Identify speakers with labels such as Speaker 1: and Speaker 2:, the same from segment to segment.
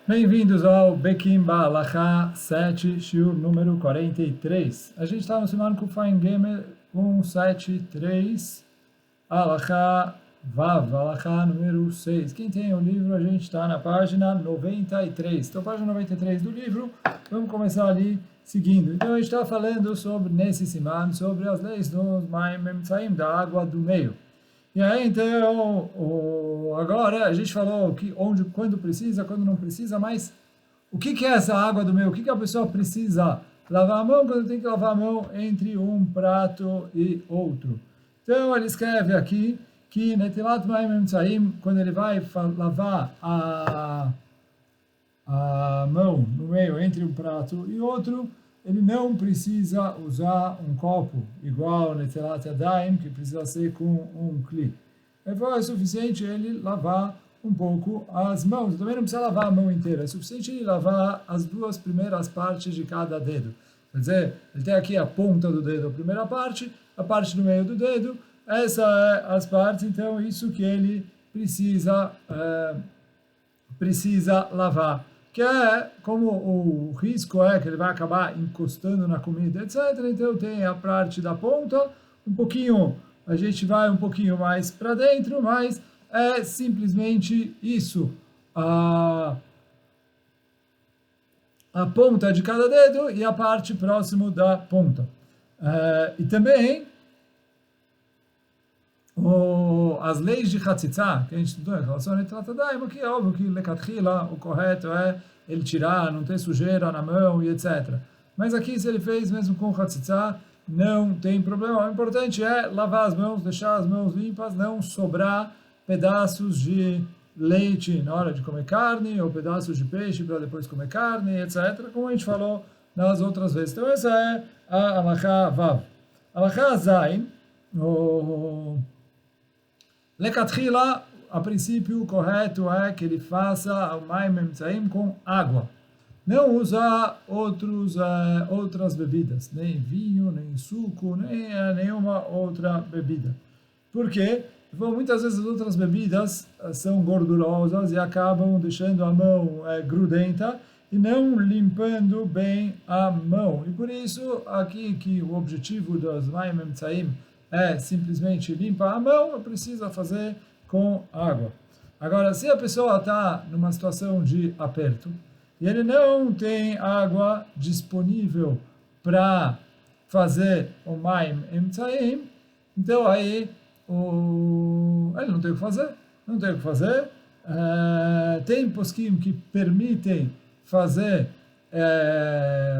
Speaker 1: Bem-vindos ao Bekim Ba'alachá 7, shiur número 43. A gente está no Siman Kufain Gemer 173, Alachá Vav, Alachá número 6. Quem tem o livro, a gente está na página 93. Então, página 93 do livro, vamos começar ali seguindo. Então, a gente está falando sobre, nesse Siman, sobre as leis dos Maim Memtzaim, da água do meio. E aí, então, agora a gente falou que onde, quando precisa, quando não precisa, mas o que é essa água do meio? O que a pessoa precisa lavar a mão quando tem que lavar a mão entre um prato e outro? Então, ele escreve aqui que Netilat Maim Emtzaim, quando ele vai lavar a mão no meio entre um prato e outro, ele não precisa usar um copo igual Netelat Yadayim, que precisa ser com um kli. É suficiente ele lavar um pouco as mãos. Também não precisa lavar a mão inteira. É suficiente ele lavar as duas primeiras partes de cada dedo. Quer dizer, ele tem aqui a ponta do dedo, a parte do meio do dedo. Essa é as partes, então, isso que ele precisa lavar. Que é, como o risco é que ele vai acabar encostando na comida, etc. Então tem a parte da ponta, um pouquinho, a gente vai um pouquinho mais para dentro, mas é simplesmente isso, a ponta de cada dedo e a parte próximo da ponta. E também as leis de Hatzitza, que a gente estudou em relação a Netilat Yadayim, que é óbvio que Lekatchila, o correto é ele tirar, não ter sujeira na mão e etc. Mas aqui, se ele fez mesmo com Hatzitza, não tem problema. O importante é lavar as mãos, deixar as mãos limpas, não sobrar pedaços de leite na hora de comer carne, ou pedaços de peixe para depois comer carne, etc., como a gente falou nas outras vezes. Então, essa é a Alachá Vav. Alachá Zain, Lekatchila, a princípio, o correto é que ele faça o Maim Emtzaim com água. Não usar outras bebidas, nem vinho, nem suco, nem nenhuma outra bebida. Por quê? Muitas vezes as outras bebidas são gordurosas e acabam deixando a mão grudenta e não limpando bem a mão. E por isso, aqui que o objetivo dos Maim Emtzaim é simplesmente limpar a mão, precisa fazer com água. Agora, se a pessoa está numa situação de aperto e ele não tem água disponível para fazer o Maim Emtzaim, então aí ele não tem o que fazer, não tem o que fazer. Tem poskim que permitem fazer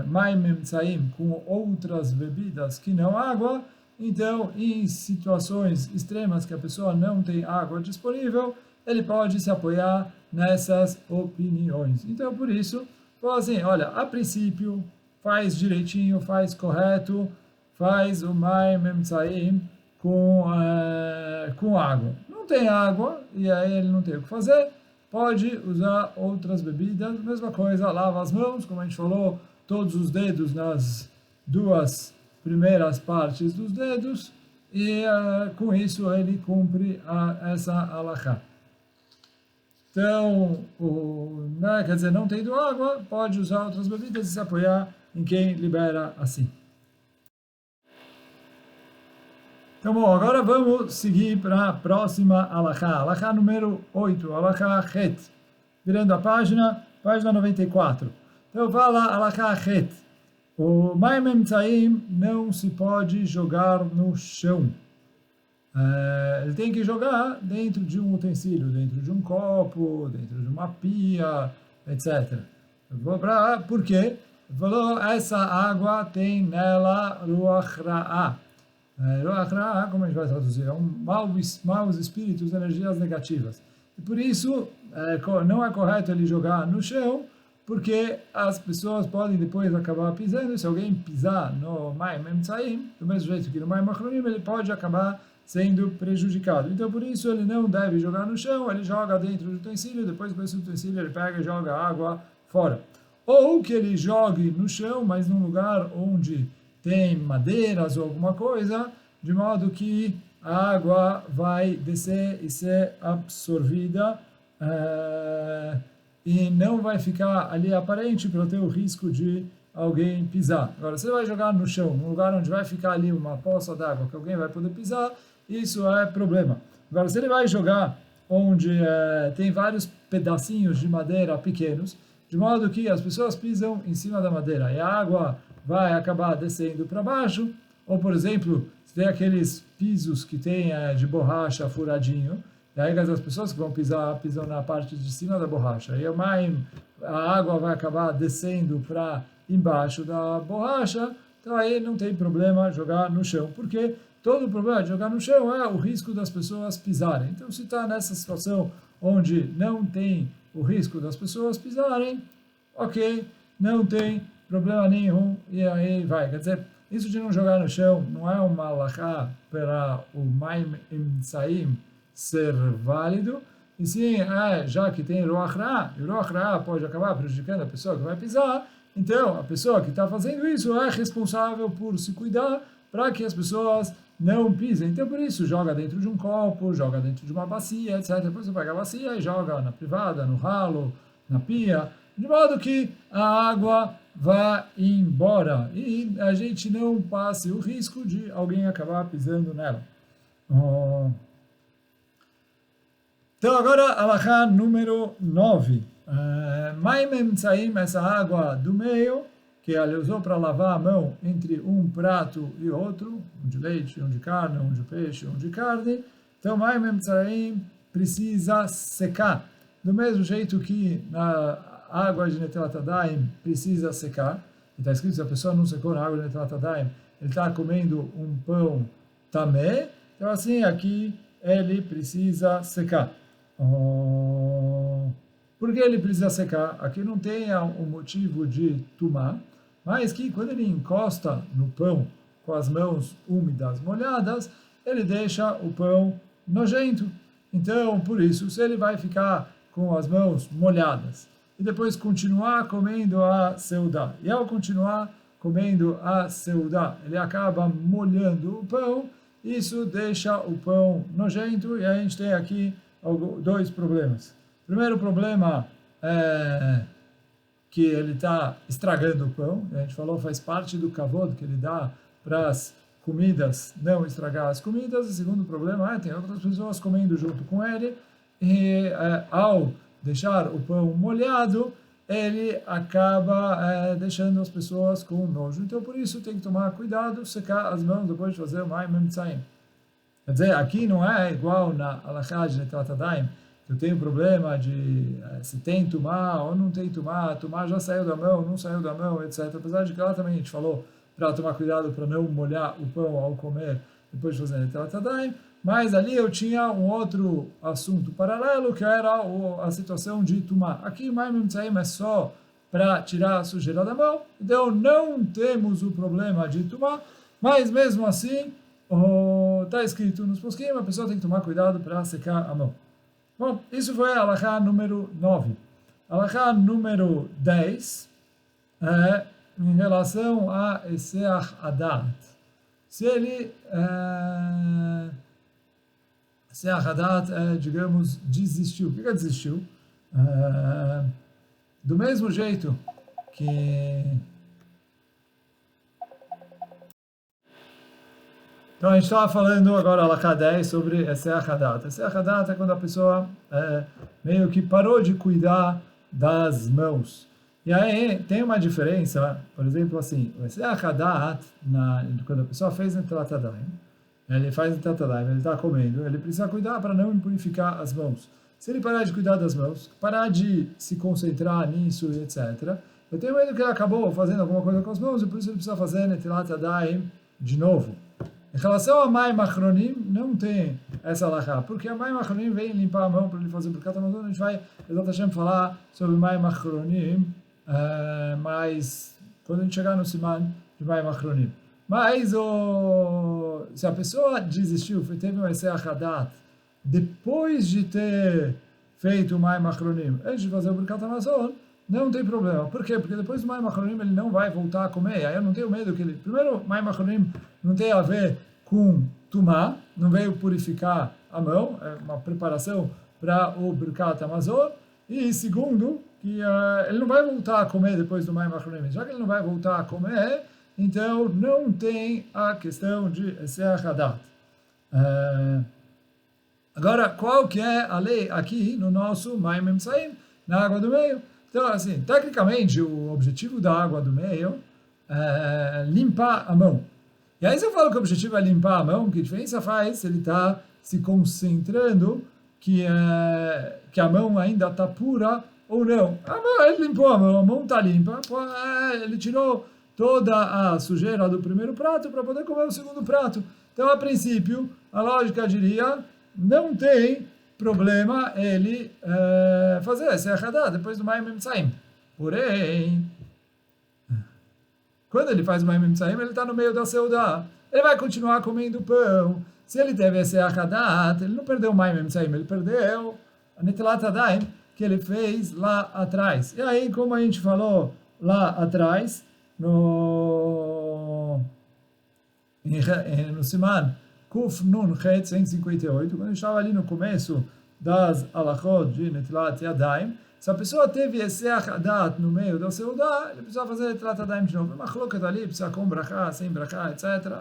Speaker 1: Maim Emtzaim com outras bebidas que não água. Então, em situações extremas que a pessoa não tem água disponível, ele pode se apoiar nessas opiniões. Então, por isso, fala assim, olha, a princípio, faz direitinho, faz correto, faz o Maim Emtzaim com água. Não tem água, e aí ele não tem o que fazer, pode usar outras bebidas, mesma coisa, lava as mãos, como a gente falou, todos os dedos nas duas primeiras partes dos dedos, e com isso ele cumpre essa alachá. Então, quer dizer, não tendo água, pode usar outras bebidas e se apoiar em quem libera assim. Então, bom, agora vamos seguir para a próxima alachá. Alachá número 8, alachá het. Virando a página 94. Então, fala alachá het. O Maim Emtzaim não se pode jogar no chão. Ele tem que jogar dentro de um utensílio, dentro de um copo, dentro de uma pia, etc. Por quê? Falou, essa água tem nela Ruach Ra'ah. Ruach Ra'ah, como a gente vai traduzir? Maus espíritos, energias negativas. E por isso, não é correto ele jogar no chão, porque as pessoas podem depois acabar pisando. Se alguém pisar no Maim Emtzaim, do mesmo jeito que no Maim Achronim, ele pode acabar sendo prejudicado. Então, por isso, ele não deve jogar no chão, ele joga dentro do utensílio, depois com esse utensílio ele pega e joga a água fora. Ou que ele jogue no chão, mas num lugar onde tem madeiras ou alguma coisa, de modo que a água vai descer e ser absorvida e não vai ficar ali aparente para ter o risco de alguém pisar. Agora, se você vai jogar no chão, num lugar onde vai ficar ali uma poça d'água que alguém vai poder pisar, isso é problema. Agora, se ele vai jogar onde tem vários pedacinhos de madeira pequenos, de modo que as pessoas pisam em cima da madeira e a água vai acabar descendo para baixo, ou, por exemplo, se tem aqueles pisos que tem de borracha furadinho, e aí as pessoas que vão pisar, pisam na parte de cima da borracha, e a água vai acabar descendo para embaixo da borracha, então aí não tem problema jogar no chão, porque todo o problema de jogar no chão é o risco das pessoas pisarem. Então, se está nessa situação onde não tem o risco das pessoas pisarem, ok, não tem problema nenhum, e aí vai. Quer dizer, isso de não jogar no chão não é uma halakha para o Maim Emtsaim ser válido, e sim, já que tem Ruach Ra, e Ruach Ra pode acabar prejudicando a pessoa que vai pisar, então a pessoa que está fazendo isso é responsável por se cuidar para que as pessoas não pisem. Então, por isso, joga dentro de um copo, joga dentro de uma bacia, etc. Depois você pega a bacia e joga na privada, no ralo, na pia, de modo que a água vá embora e a gente não passe o risco de alguém acabar pisando nela. Então, agora, halakha número 9. Maim Emtsaim, essa água do meio, que ela usou para lavar a mão entre um prato e outro, um de leite, um de carne, um de peixe, um de carne. Então, Maim Emtsaim precisa secar. Do mesmo jeito que na água de Netilat Yadayim precisa secar. Está escrito, se a pessoa não secou na água de Netilat Yadayim, ele está comendo um pão tamé. Então, assim, aqui ele precisa secar. Por que ele precisa secar? Aqui não tem o motivo de tumá, mas que quando ele encosta no pão com as mãos úmidas, molhadas, ele deixa o pão nojento. Então, por isso, se ele vai ficar com as mãos molhadas e depois continuar comendo a seudá, e ao continuar comendo a seudá, ele acaba molhando o pão, isso deixa o pão nojento, e a gente tem aqui dois problemas. O primeiro problema é que ele está estragando o pão. A gente falou, faz parte do kavod que ele dá para as comidas, não estragar as comidas. O segundo problema tem outras pessoas comendo junto com ele. E ao deixar o pão molhado, ele acaba deixando as pessoas com nojo. Então, por isso, tem que tomar cuidado, secar as mãos depois de fazer o Maim Emtsaim. Quer dizer, aqui não é igual na halakha de Netilat Yadayim, que eu tenho problema de se tem tumá ou não tem tumá já saiu da mão, não saiu da mão, etc. Apesar de que lá também a gente falou para tomar cuidado para não molhar o pão ao comer depois de fazer Netilat Yadayim, mas ali eu tinha um outro assunto paralelo, que era a situação de tumá. Aqui o Maim Emtsaim é só para tirar a sujeira da mão, então não temos o problema de tumá, mas mesmo assim, está escrito nos posquim, a pessoa tem que tomar cuidado para secar a mão. Bom, isso foi a halakha número 9. A halakha número 10 é em relação a Eseach Adat. Se ele, Eseach Adat, digamos, desistiu. O que é desistiu? Do mesmo jeito que... Então, a gente estava falando agora, halakha 10, sobre Eseach Hadat. Eseach Hadat é quando a pessoa meio que parou de cuidar das mãos. E aí tem uma diferença, por exemplo, assim, o Eseach Hadat, quando a pessoa fez Netilat Yadayim, ele faz Netilat Yadayim, ele está comendo, ele precisa cuidar para não impurificar as mãos. Se ele parar de cuidar das mãos, parar de se concentrar nisso, etc., eu tenho medo que ele acabou fazendo alguma coisa com as mãos, e por isso ele precisa fazer Netilat Yadayim de novo. Em relação a Maim Achronim, não tem essa halakha, porque a Maim Achronim vem limpar a mão para ele fazer Birkat Hamazon. A gente vai, Bezat Hashem, falar sobre Maim Achronim, mas quando a gente chegar no Siman de Maim Achronim. Mas se a pessoa desistiu, teve um Eseach Hadat, depois de ter feito o Maim Achronim, antes de fazer o Birkat Hamazon, não tem problema. Por quê? Porque depois do Maim Achronim ele não vai voltar a comer. Aí eu não tenho medo que ele... Primeiro, Maim Achronim não tem a ver com tumá, não veio purificar a mão, é uma preparação para o Birkat Hamazon. E segundo, que ele não vai voltar a comer depois do Mayim Achronim. Já que ele não vai voltar a comer, então não tem a questão de Eseach Hadat. Agora, qual que é a lei aqui no nosso Mayim Emsaim, na água do meio? Então, assim, tecnicamente, o objetivo da água do meio é limpar a mão. E aí, se eu falo que o objetivo é limpar a mão, que diferença faz se ele está se concentrando que a mão ainda está pura ou não? Ele limpou a mão está limpa, ele tirou toda a sujeira do primeiro prato para poder comer o segundo prato. Então, a princípio, a lógica diria, não tem problema ele fazer esse Hadat depois do Mayim Emsaim. Porém, quando ele faz o Mayim Emsaim, ele está no meio da Seudá. Ele vai continuar comendo pão. Se ele teve esse Hadat, ele não perdeu o Mayim Emsaim, ele perdeu a Netilat Adayim que ele fez lá atrás. E aí, como a gente falou lá atrás, no Siman Kuf Nun Het 158, quando a gente estava ali no começo das alachot de Netilat Yadayim, se a pessoa teve esse Hadat no meio da Seudá, ele precisa fazer Netilat Yadayim de novo. Uma chloket ali, precisa com brachá, sem brachá, etc.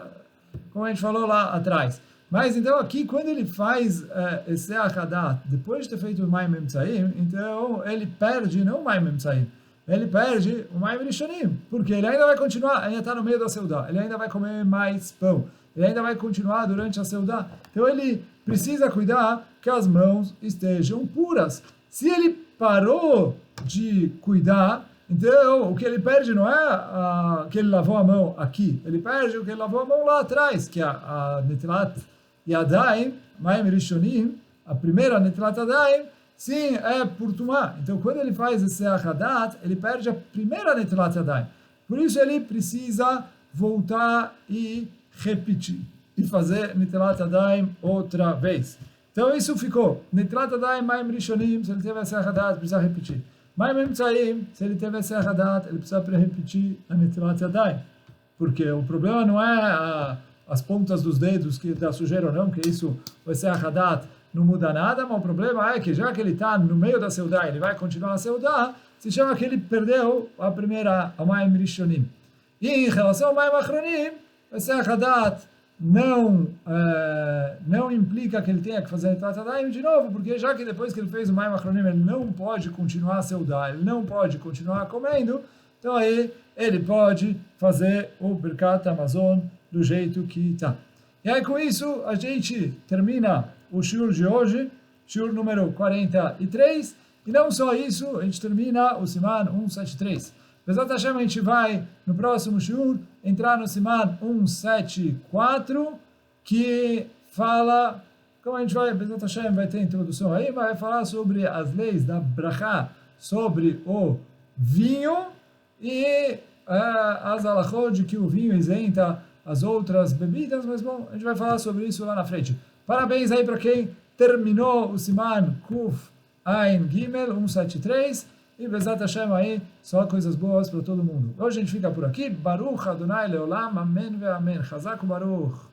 Speaker 1: Como a gente falou lá atrás. Mas então aqui, quando ele faz esse Hadat, depois de ter feito o Mayim Emsaim, então ele perde não o Mayim Emsaim, ele perde o Mayim Rishonim, porque ele ainda vai continuar, ainda está no meio da Seudá, ele ainda vai comer mais pão, ele ainda vai continuar durante a Seudá. Então ele precisa cuidar que as mãos estejam puras. Se ele parou de cuidar, então o que ele perde não é que ele lavou a mão aqui, ele perde o que ele lavou a mão lá atrás, que é a Netilat Yadayim, Mayim Rishonim, a primeira Netilat Yadayim, sim, é por Tumá. Então, quando ele faz esse Hadat, ele perde a primeira Netilat Yadayim. Por isso, ele precisa voltar e repetir, e fazer Netilat Yadayim outra vez. Então, isso ficou. Netilat Yadayim, Mayim Rishonim, se ele teve esse Hadat, precisa repetir. Mayim Emsaim, se ele teve esse Hadat, ele precisa repetir a Netilat Yadayim. Porque o problema não é as pontas dos dedos que dá sujeira ou não, que isso, esse Hadat, não muda nada, mas o problema é que já que ele está no meio da Seudá, ele vai continuar a Seudá, se chama que ele perdeu a primeira, a Mayim Rishonim. E em relação ao Mayim Achronim, esse Hadat não implica que ele tenha que fazer Netilat Yadayim de novo, porque já que depois que ele fez o Mayim Achronim, ele não pode continuar a Seudá, ele não pode continuar comendo, então aí ele pode fazer o Birkat Hamazon do jeito que está. E aí com isso a gente termina o shiur de hoje, shiur número 43, e não só isso, a gente termina o Siman 173. Bezat Hashem, a gente vai no próximo shiur entrar no Siman 174, que fala, como a gente vai, Bezat Hashem vai ter introdução aí, vai falar sobre as leis da brachá, sobre o vinho, e as alachot de que o vinho isenta as outras bebidas, mas bom, a gente vai falar sobre isso lá na frente. Parabéns aí para quem terminou o Siman Kuf Ain Gimel 173, e Bezat Hashem aí, só coisas boas para todo mundo. Hoje a gente fica por aqui. Baruch Adonai Leolam, Amen ve Amen. Chazak Baruch.